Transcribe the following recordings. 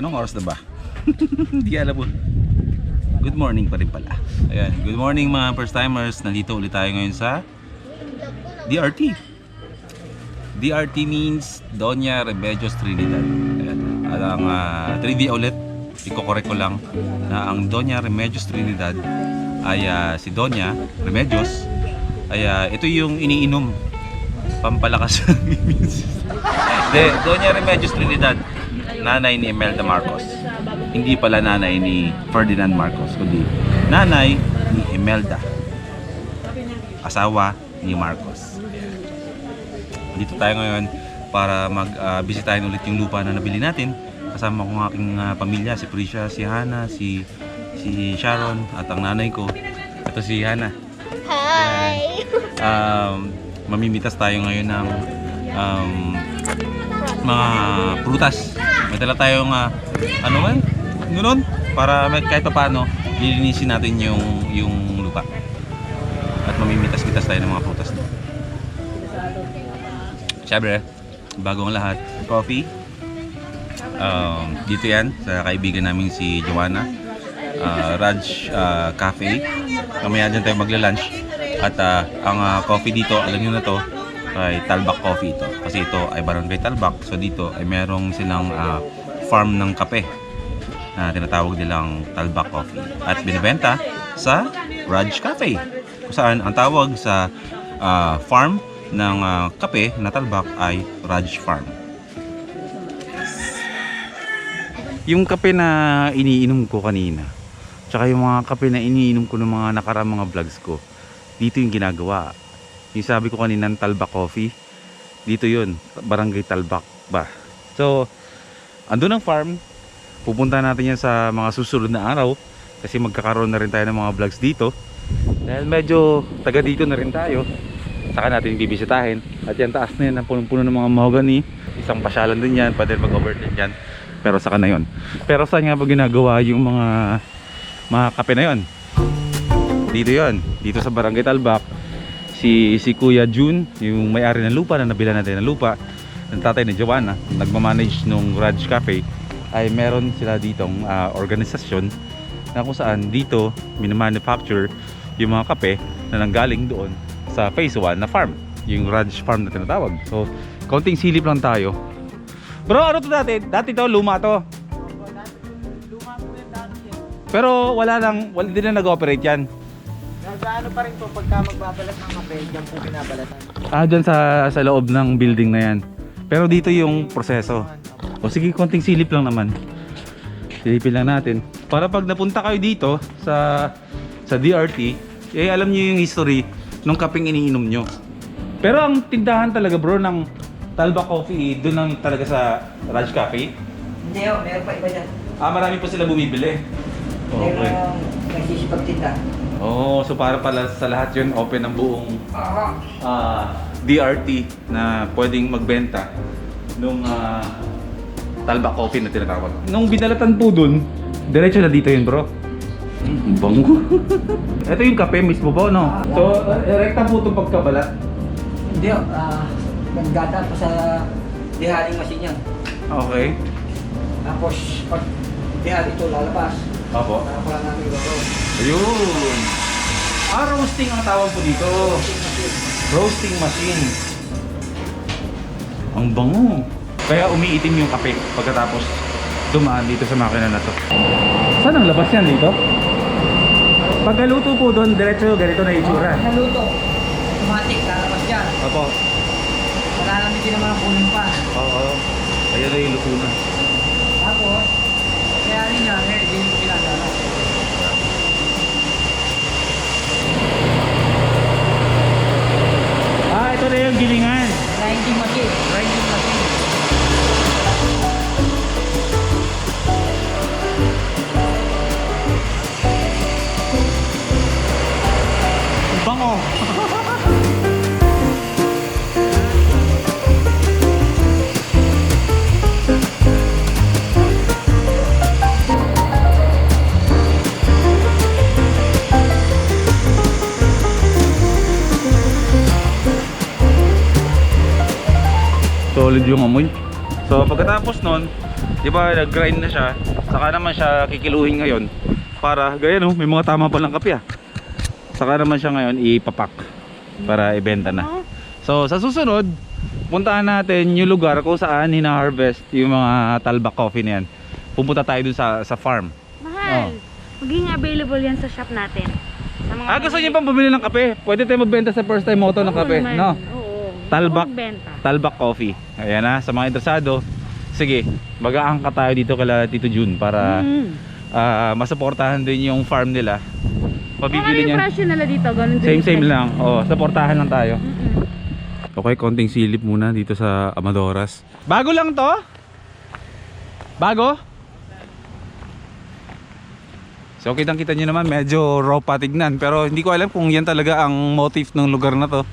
Anong oras na ba? Hindi alam mo. Good morning pa rin pala. Ayan, good morning mga first timers. Nandito ulit tayo ngayon sa DRT. DRT means Doña Remedios Trinidad. Ayan, ang trivia ulit, iko-correct ko lang na ang Doña Remedios Trinidad ay si Doña Remedios ay ito yung iniinom pampalakas ng immune system. Doña Remedios Trinidad, nanay ni Imelda Marcos. Hindi pala nanay ni Ferdinand Marcos, kundi nanay ni Imelda, asawa ni Marcos. Dito tayo ngayon para mag-bisitahin ulit yung lupa na nabili natin. Kasama ko ng aking pamilya, si Prisha, si Hana, si Sharon, at ang nanay ko. Ito si Hana. Hi! Mamimitas tayo ngayon ng mga prutas. May dala tayong ano man, ganoon, para kahit pa paano lilinisin natin yung lupa. At mamimitas-mitas tayo ng mga prutas doon. Siyempre, bago ang lahat, coffee. Dito yan sa kaibigan namin si Joanna, Raj Cafe. Mamaya dyan tayo magla-lunch. At ang coffee dito, alam nyo na to, ay Talbak Coffee ito. Kasi ito ay Barangay Talbak. So dito ay merong silang farm ng kape na tinatawag nilang Talbak Coffee. At binibenta sa Raj Cafe. Kung saan ang tawag sa farm ng kape na Talbak ay Raj Farm. Yung kape na iniinom ko kanina, tsaka yung mga kape na iniinom ko ng mga nakaraang mga vlogs ko, dito yung ginagawa. Yung sabi ko kanina, Talbak Coffee, dito yun, Barangay Talbak ba. So, andun ang farm. Pupunta natin yan sa mga susunod na araw kasi magkakaroon na rin tayo ng mga vlogs dito. Dahil medyo taga dito na rin tayo, saka natin bibisitahin. At yan, taas na yan, ang punong-puno ng mga mahogany. Isang pasyalan din yan, pwede mag-overnight yan. Pero saka na yun. Pero saan nga ba ginagawa yung mga kape na yun? Dito yun, dito sa Barangay Talbak. Si Kuya June, yung may-ari ng lupa na nabila natin ng lupa, ng tatay ni Joanna, nagmamanage nung Raj Cafe, ay meron sila ditong organisasyon na kung saan dito minimanufacture yung mga kape na nanggaling doon sa phase 1 na farm, yung Raj Farm na tinatawag. So, konting silip lang tayo. Bro, ano to dati? Dati to, luma to. Pero hindi na nag-operate yan. Nagaano pa rin po pagka magbabalat ng kape, dyan po binabalatan. Dyan sa loob ng building na yan. Pero dito yung proseso. O sige, konting silip lang naman. Silipin lang natin. Para pag napunta kayo dito sa DRT, alam nyo yung history nung kapeng iniinom nyo. Pero ang tindahan talaga bro ng Talbak Coffee, doon lang talaga sa Raj Cafe? Hindi o, meron pa iba dyan. Marami pa sila bumibili. Okay. Meron nagsisipagtinda. So para pala sa lahat yun, open ang buong DRT na pwedeng magbenta nung Talbak Coffee na tinatawag. Nung binalatan po dun, diretso na dito yun bro. Bango. Ito yung kape mismo po, no? So, rekta po itong pagkabalat. Hindi o, naggata po sa diharing machine yan. Okay. Tapos pag dihari ito lalabas, Opo. para pala namin ito. Ayun. Roasting ang tawag po dito. Roasting machine. Ang bango. Kaya umiitim yung kape pagkatapos dumaan dito sa makina na to. Saan ang labas yan dito? Pagkaluto po doon, diretso ganito na itsura. Naluto, automatic, lalabas yan. Opo. Malalamig din naman ang kunin pa. Oo. Ayun na yung luto na. Tapos, kaya rin niya, din yung pinadala. Ito na yung gilingan. Grinding machine. Grinding machine. Bango. Solid yung amoy. So pagkatapos nun, Di ba nag-grind na siya, saka naman siya kikiluhin ngayon para ganyan oh, may mga tama pa lang kape ah. Saka naman siya ngayon ipapak para ibenta na. So sa susunod, puntahan natin yung lugar kung saan hina-harvest yung mga Talbak coffee na yan. Pupunta tayo dun sa farm. Mahal. Maging available yan sa shop natin. Sa mga Gusto niyo pang bumili ng kape? Pwede tayo magbenta sa first time moto ng kape, no? Oo. Talbak. Magbenta. Talbak Coffee. Ayan na, sa mga interesado. Sige, mag-aangka tayo dito kala Tito June para masuportahan din yung farm nila. Mabibili Yung niya. presyo nila dito, ganun din. Same lang. Oh, suportahan lang tayo. Okay, konting silip muna dito sa Amadoras. Bago lang to? Bago? So kitang-kita nyo naman, medyo raw patignan. Pero hindi ko alam kung yan talaga ang motif ng lugar na to.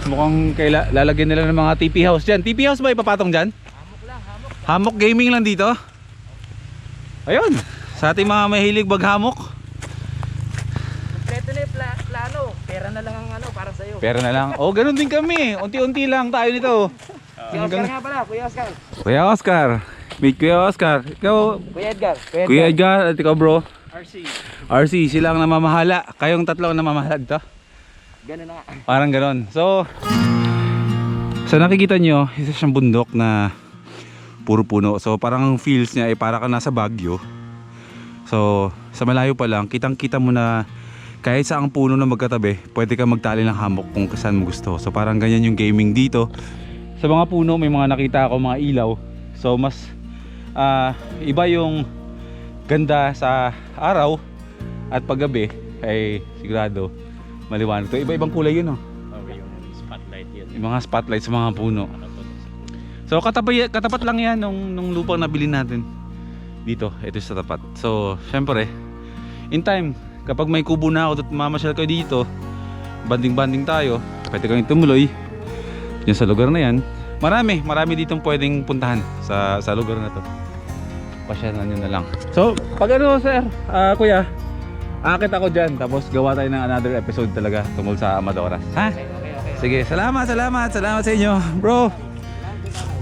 Mukhang lalagyan nila ng mga TP house dyan. TP house ba ipapatong dyan? Hammock lang, hammock. Hammock gaming lang dito. Ayun, sa ating mga mahilig maghammock. Kompleto na yung plano. Pera na lang ang ano, para sa'yo. Pera na lang. Oh, ganun din kami. Unti-unti lang tayo nito. Si Oscar nga pala, Kuya Oscar. Kuya Oscar. Meet Kuya Oscar. Ikaw, Kuya Edgar. Kuya Edgar at ikaw bro. RC. RC, silang namamahala. Kayong tatlo ang namamahala dito. Ganun na. Parang ganon. So, sa nakikita nyo, isa siyang bundok na puro puno. So, parang ang feels niya ay para ka nasa Baguio. So, sa malayo pa lang, kitang-kita mo na kahit sa ang puno na magkatabi, pwede ka magtali ng hammock kung saan mo gusto. So, parang ganyan yung gaming dito. Sa mga puno, may mga nakita ako mga ilaw. So, mas iba yung ganda sa araw at paggabi ay sigurado maliwanag to. Iba-ibang kulay yun oh. Okay, yung spotlight yun. Yung mga spotlight sa mga puno. So katapat lang yan nung lupang nabili natin dito. Ito sa tapat. So syempre in time kapag may kubo na ako at mamasyal kayo dito, banding tayo, pwede kayong tumuloy yan sa lugar na yan. Marami ditong pwedeng puntahan sa lugar na to. Pasyalan nyo na lang. So pag ano sir, kuya, akit ako dyan, tapos gawa tayo ng another episode talaga tungkol sa Amadoras. Ha? Okay. Sige, salamat sa inyo, bro.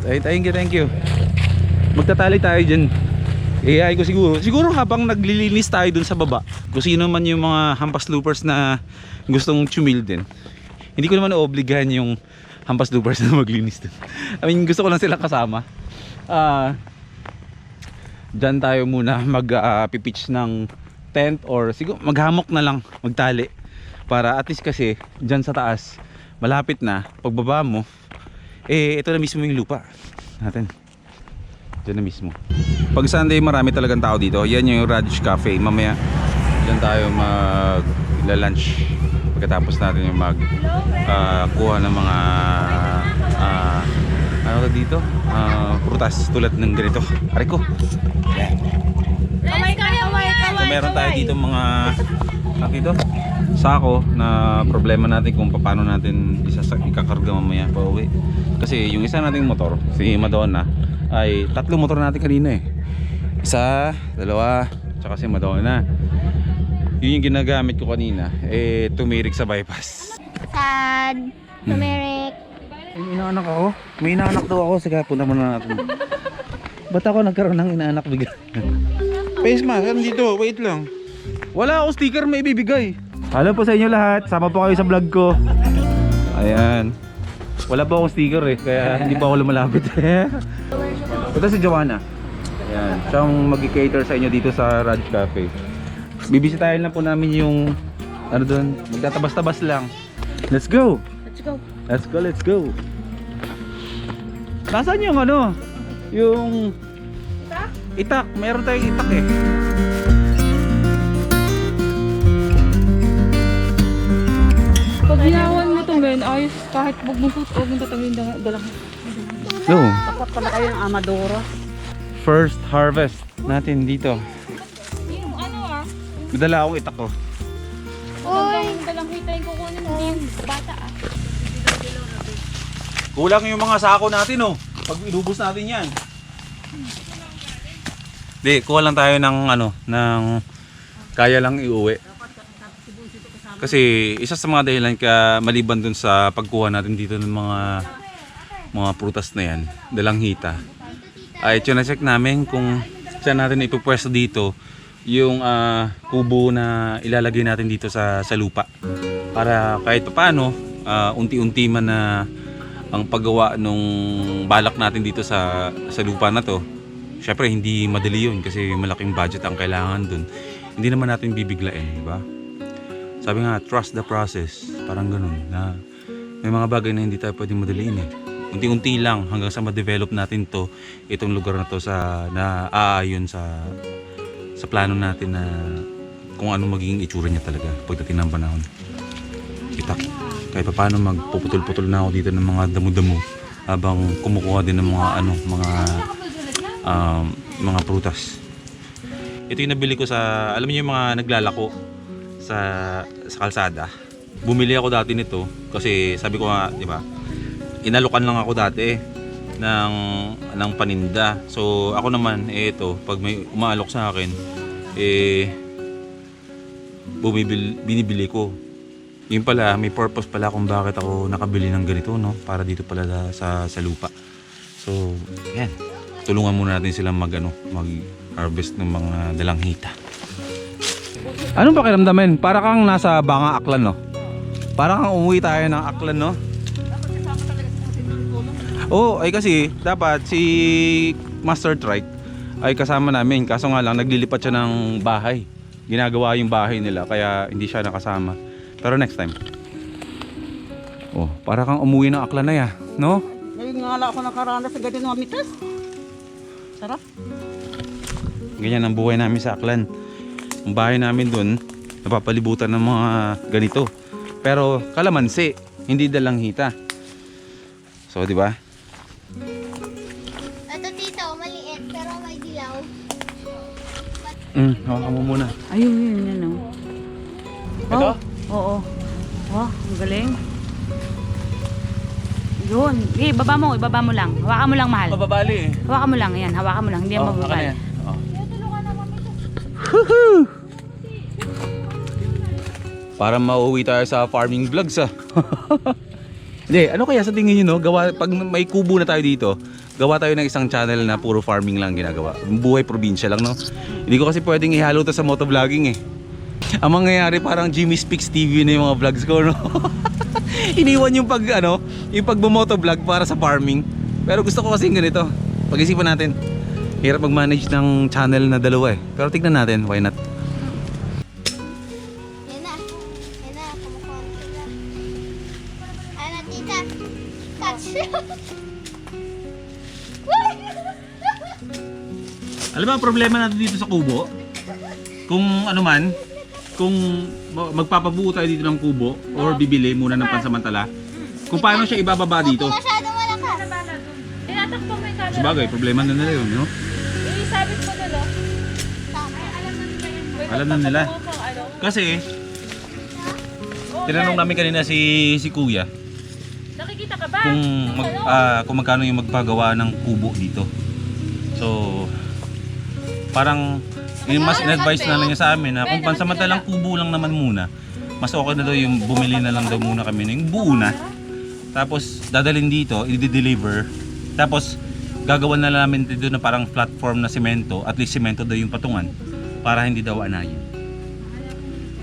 Thank you. Magtatali tayo dyan. AI ko siguro habang naglilinis tayo dun sa baba, kung sino man yung mga hampas loopers na gustong chumil din. Hindi ko naman obligahan yung hampas loopers na maglinis dun. I mean, gusto ko lang sila kasama. Dyan tayo muna mag-pitch ng tent or siguro maghamok na lang, magtali para at least kasi dyan sa taas malapit na pagbaba mo ito na mismo yung lupa natin, dyan na mismo. Pag Sunday marami talagang tao dito. Yan yung Radish Cafe. Mamaya dyan tayo mag-lunch pagkatapos natin yung kuha ng mga ano dito, prutas tulad ng ganito. Ariko yan. So meron tayo dito mga sako na problema natin kung paano natin ikakarga mamaya pa uwi. Kasi yung isa nating motor, si Madonna, ay 3 motor natin kanina eh. Isa, 2, tsaka si Madonna. Yun yung ginagamit ko kanina, tumirik sa bypass. Sad. Turmeric. May inaanak ako? May inaanak daw ako, sige punta muna natin. Ba't ako nagkaroon ng inaanak bigla? Face mask, ano dito? Wait lang. Wala akong sticker may ibibigay. Hello po sa inyo lahat. Sama po kayo sa vlog ko. Ayan. Wala po akong sticker eh. Kaya hindi pa ako lumalapit. Ito si Joanna. Ayan. Siyang mag-cater sa inyo dito sa Raj Cafe. Bibisitahin lang po namin yung ano doon. Magtatabas-tabas lang. Let's go. Let's go. Nasaan yung ano? Yung itak, meron tayong itak eh. Pag ginawan mo itong ganyan, ayos kahit huwag mo tatangin dalang. So, Dapat pala kayo ng Amadora. first harvest natin dito. Yung ano Madala akong itak ko. dalang hitay ko kunin hindi yung bata Kulang yung mga sako natin oh. Pag inubos natin yan. Di, kuha lang tayo ng ano, ng kaya lang iuwi. Kasi isa sa mga dahilan ka maliban dun sa pagkuha natin dito ng mga prutas na yan, dalang hita. ay check namin kung saan natin ipupwesto dito yung kubo na ilalagay natin dito sa lupa. Para kahit paano, unti-unti man na ang paggawa nung balak natin dito sa lupa na to. Syempre hindi madali yun kasi malaking budget ang kailangan dun. Hindi naman natin bibiglain, di ba? Sabi nga, trust the process. Parang ganun na may mga bagay na hindi tayo pwedeng madaliin eh. Unti-unti lang hanggang sa ma-develop natin to, itong lugar na to sa na aayon sa plano natin na kung ano magiging itsura niya talaga pagdating ng panahon. Kita kahit paano magpuputol-putol na ako dito ng mga damo-damo habang kumukuha din ng mga mga prutas. Ito yung nabili ko sa, alam niyo yung mga naglalako sa kalsada. Bumili ako dati nito kasi sabi ko nga, di ba? Inalukan lang ako dati ng paninda. So ako naman ito, pag may umaalok sa akin, binibili ko. Yun pala, may purpose pala kung bakit ako nakabili ng ganito, no? Para dito pala sa lupa. So, yan. Tulungan muna natin silang mag-harvest ng mga dalanghita. Anong pakiramdaman? Para kang nasa Banga Aklan, no? Para kang umuwi tayo ng Aklan, no? Oo, ay kasi dapat si Master Trike ay kasama namin. Kaso nga lang, naglilipat siya ng bahay. Ginagawa yung bahay nila, kaya hindi siya nakasama. Pero next time. Oh, para kang umuwi ng Aklan na ya, no? Ngayon nga lang ako nakaranas sa ganito mga mitas. Sarap. Ganyan ang buhay namin sa Aklan. Ang bahay namin dun, napapalibutan ng mga ganito. Pero kalamansi, hindi dalanghita. So, di ba? Ito tito, maliit pero may dilaw. Hawakan mo muna. Ayun, yun, yan, oh. Ito? Oo. Oh, ang galing. Yun. Ibaba mo lang. Hawakan mo lang, mahal. Mababali eh. Hawakan mo lang, yan. Hawakan mo lang, hindi yan mababali. Para mauwi tayo sa farming vlogs Hindi, ano kaya sa tingin nyo, no? Pag may kubo na tayo dito, gawa tayo ng isang channel na puro farming lang ginagawa. Buhay probinsya lang, no? Hindi ko kasi pwedeng ihalo to sa motovlogging eh. Ang mangyayari parang Jimmy Speaks TV na yung mga vlogs ko, no? Iniwan yung yung pagbumotovlog para sa farming. Pero gusto ko kasi ganito. Pag-isipan natin. Hirap mag-manage ng channel na dalawa eh. Pero tignan natin, why not? Yan na. Yan na, kumukonti na. Ano tita? Catch. Alam mo ang problema natin dito sa kubo? Kung ano man, kung magpapabuo tayo dito ng kubo or bibili muna ng pansamantala, kung paano siya ibababa dito. Huwag masyado malakas. Tinatakbo mo yung camera. Sabagay, problema na nila yun, no? Isabit mo na lang. Alam na nila. Kasi, tinanong namin kanina si Kuya Nakikita ka ba? kung magkano yung magpagawa ng kubo dito. So, parang mas in-advise na lang niya sa amin na kung pansamantalang kubo lang naman muna, mas okay na daw yung bumili na lang daw muna kami ng buo na. Tapos dadalhin dito, i-deliver. Tapos gagawan na namin dito na parang platform na semento, at least semento daw yung patungan para hindi daw anayin.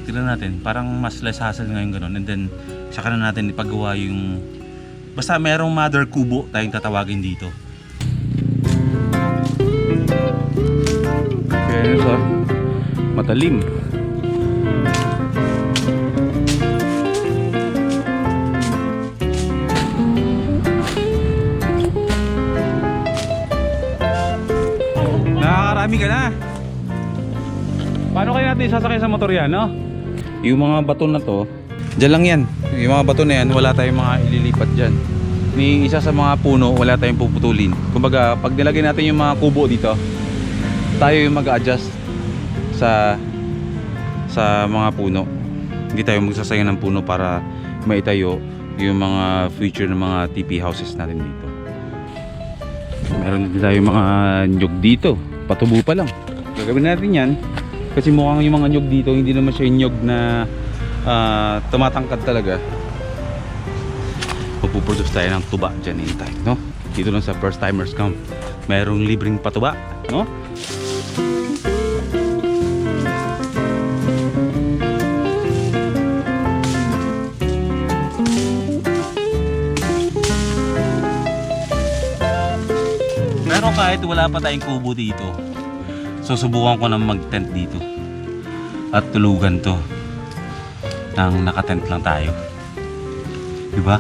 Tignan natin, parang mas less hassle ngayon ganun. And then saka na natin ipagawa yung basta merong mother kubo tayong tatawagin dito. Fairness matalim. Nakakarami ka na. Paano kaya natin sasakay sa motor yan, no? Yung mga bato na to, dyan lang yan. Yung mga bato na yan, wala tayong mga ililipat dyan. Ni isa sa mga puno, wala tayong puputulin. Kumbaga, pag nilagay natin yung mga kubo dito, tayo yung mag-adjust sa mga puno. Hindi tayo magsasayang ng puno para maitayo yung mga future ng mga TP houses natin dito. Meron din tayo mga nyug dito, patubo pa lang. Gagawin natin yan kasi mukhang yung mga nyug dito hindi naman siya yung nyug na tumatangkad talaga. Magpuproduce tayo ng tuba dyan in time, no? Dito lang sa First Timers Camp Merong libreng patuba, no? Pero kahit wala pa tayong kubo dito, susubukan ko na mag-tent dito at tulugan to nang nakatent lang tayo, diba?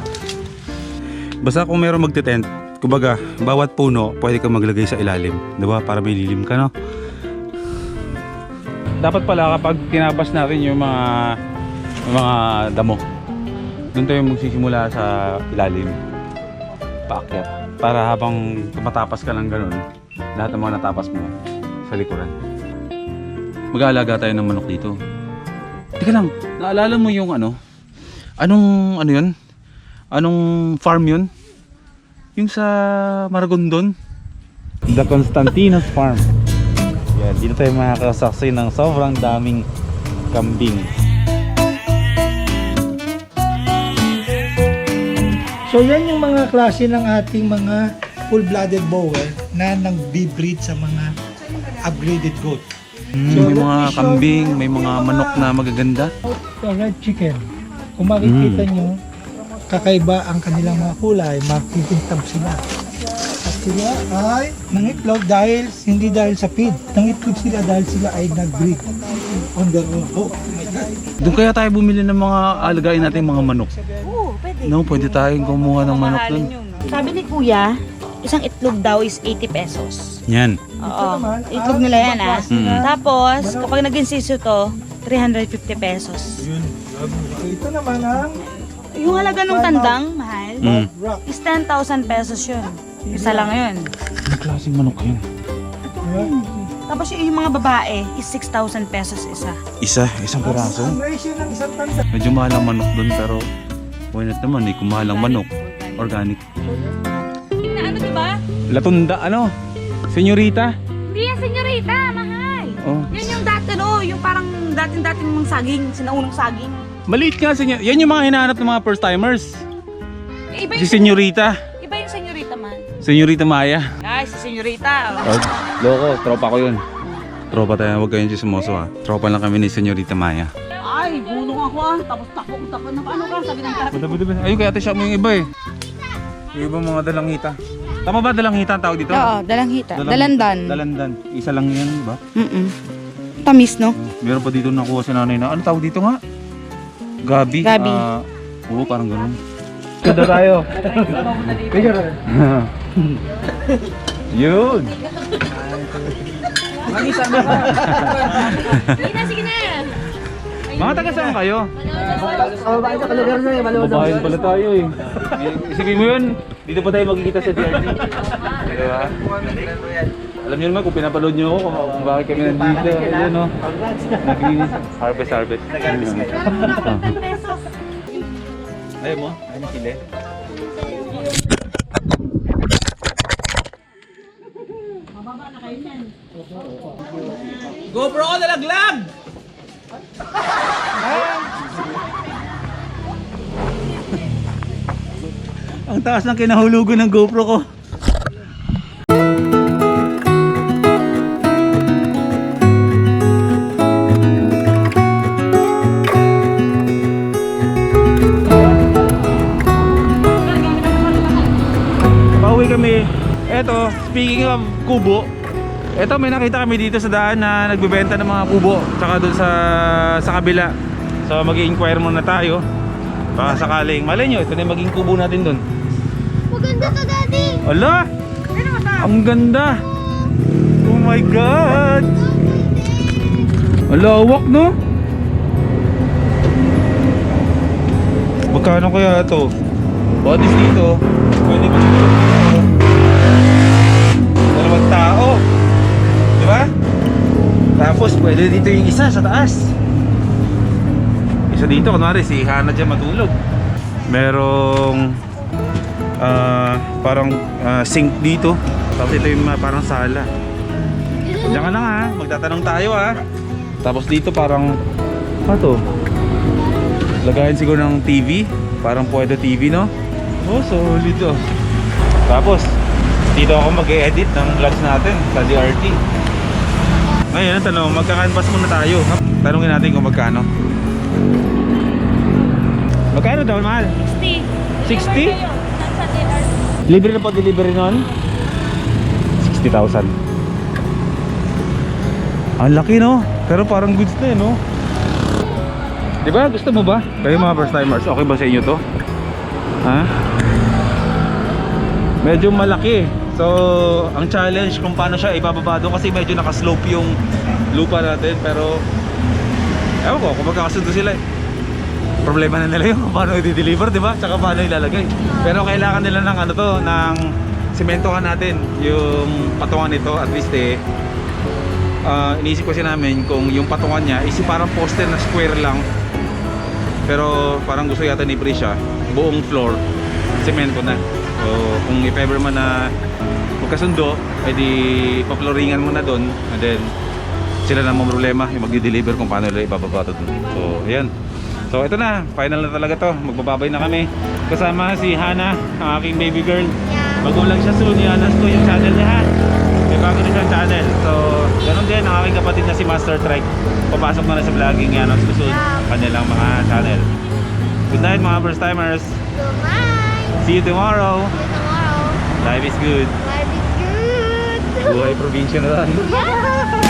Basta kung meron magte-tent, kumbaga bawat puno pwede kang maglagay sa ilalim, diba? Para may lilim ka, no? Dapat pala kapag tinabas natin yung mga damo, doon tayo magsisimula sa ilalim, paakyat, para habang tumatapas ka lang ganun, lahat ng mga natapas mo sa likuran. Mag-aalaga tayo ng manok dito. Teka lang, naalala mo yung anong yun? Anong farm yun? Yung sa Maragondon? The Constantinos Farm. Yan, dito tayo makakasaksi ng sobrang daming kambing. So yan yung mga klase ng ating mga full-blooded bower na nag-breed sa mga upgraded goat. May mga kambing, may mga manok na magaganda. So red chicken, kung makikita nyo, kakaiba ang kanilang mga kulay, makikintab sila. At sila ay nangitlog hindi dahil sa feed. Nangitlog sila dahil sila ay nag-breed on their own. Oh my God. Doon kaya tayo bumili ng mga alagain natin mga manok. Oo, pwede. No, pwede tayong kumuha ng manok doon. Sabi ni Kuya, isang itlog daw is 80 pesos. Yan. Oo. Itlog nila yan Tapos, kapag naging siso to, 350 pesos. Yun. So ito naman ang Yung halaga ng tandang, mahal, rock. is 10,000 pesos yun. Isa lang yun. Anong klaseng manok yun? Tapos yung mga babae is 6,000 pesos isa. Isang piraso. Ang ratio ng isang tanda. Medyo mahal ang manok doon pero why not naman kung mahal ang manok. Organic. Na ano diba? Latunda, Senyorita? Hindi yan, senyorita, mahal. Oh. Yan yung dati yung parang dating mong saging, sinaunang saging. Maliit nga, Yan yung mga hinahanap ng mga first timers. Iba Si Senyorita. Iba yung senyorita man. Senyorita Maya. Ay, si senyorita. Loko, tropa ko yun. Tropa tayo, huwag kayong chismoso Tropa lang kami ni Senyorita Maya. Ay, bulong ako tapos takbo na ano ka, sabi ng traffic. Ayun, kaya shop mo yung iba Yung iba mga dalangita. Tama ba dalangita ang tawag dito? Oo, dalanghita. Dalandan. Dalandan. Isa lang yan, di ba? Tamis, no? Meron pa dito nakuha si nanay na, ano tawag dito nga? Gabi. Gabi. Oo, parang ganun. Kada tayo. Yun. Sige na. Mga taga saan kayo? Kababayan sa kalugar na eh, maluwag. Babahin pala tayo Isipin mo yun, dito pa tayo magkikita sa DRT. Diba? Alam niyo naman kung pinapaload niyo ako kung bakit kami nandito. Ayan naglinis. Harvest. Ayaw mo? Ayaw mo sila? GoPro ko nalaglag! Ang taas ng kinahulugan ng GoPro ko. Pauwi kami. Eto, speaking of kubo, eto may nakita kami dito sa daan na nagbebenta ng mga kubo. Tsaka doon sa kabila. So mag-i-inquire muna tayo. Baka sakaling, malay nyo, ito na yung maging kubo natin doon. Maganda to, Daddy. Ala! Ang ganda! Oh my God! Alawak, no? Magkano kaya ito? Bodies dito. Pwede ba dito? Dalawang tao. Diba? Tapos pwede dito yung isa sa taas. Isa dito, kunwari si Hana dyan matulog. Merong parang sink dito. Tapos ito yung parang sala. Diyan ka lang magtatanong tayo Tapos dito parang ano to? Lagayan siguro ng TV. Parang pwede TV, no? Oh, solid Tapos Dito ako mag-e-edit ng vlogs natin sa DRT. Ngayon, ang tanong, magka-canvas muna tayo. Tanungin natin kung magkano. Magkano daw, mahal? 60? 60? Libre na po delivery nun? 60,000. Ang laki, no? Pero parang goods na, no? Diba? Gusto mo ba? Kayo mga first timers, okay ba sa inyo to? Ha? Medyo malaki. So, ang challenge kung paano siya ibababa doon kasi medyo nakaslope yung lupa natin. Pero, ewan ko, kung magkakasundo sila problema na nila yung paano i-deliver, diba? Tsaka paano ilalagay. Pero kailangan nila ng ano to, ng simentohan natin yung patungan nito. At least iniisip kasi namin kung yung patungan niya is parang poster na square lang. Pero parang gusto yata ni Prisha, buong floor, semento na. So kung if ever man na magkasundo, edi pa-flooringan mo na doon. And then sila na mga problema yung magdi-deliver kung paano nila ibababa ito doon. So ayan. So ito na, final na talaga to. Magbababay na kami. Kasama si Hana, ang aking baby girl. Mag-vlog siya soon, i-announce ko yung channel niya ha. May bago din siyang channel. So ganun din ang aking kapatid na si Master Trek. Papasok na sa vlogging, i-announce ko soon kanilang mga channel. Good night mga first timers. Goodbye. See you tomorrow. See you tomorrow. Life is good. Life is good. Buhay probinsya na lang. Yeah.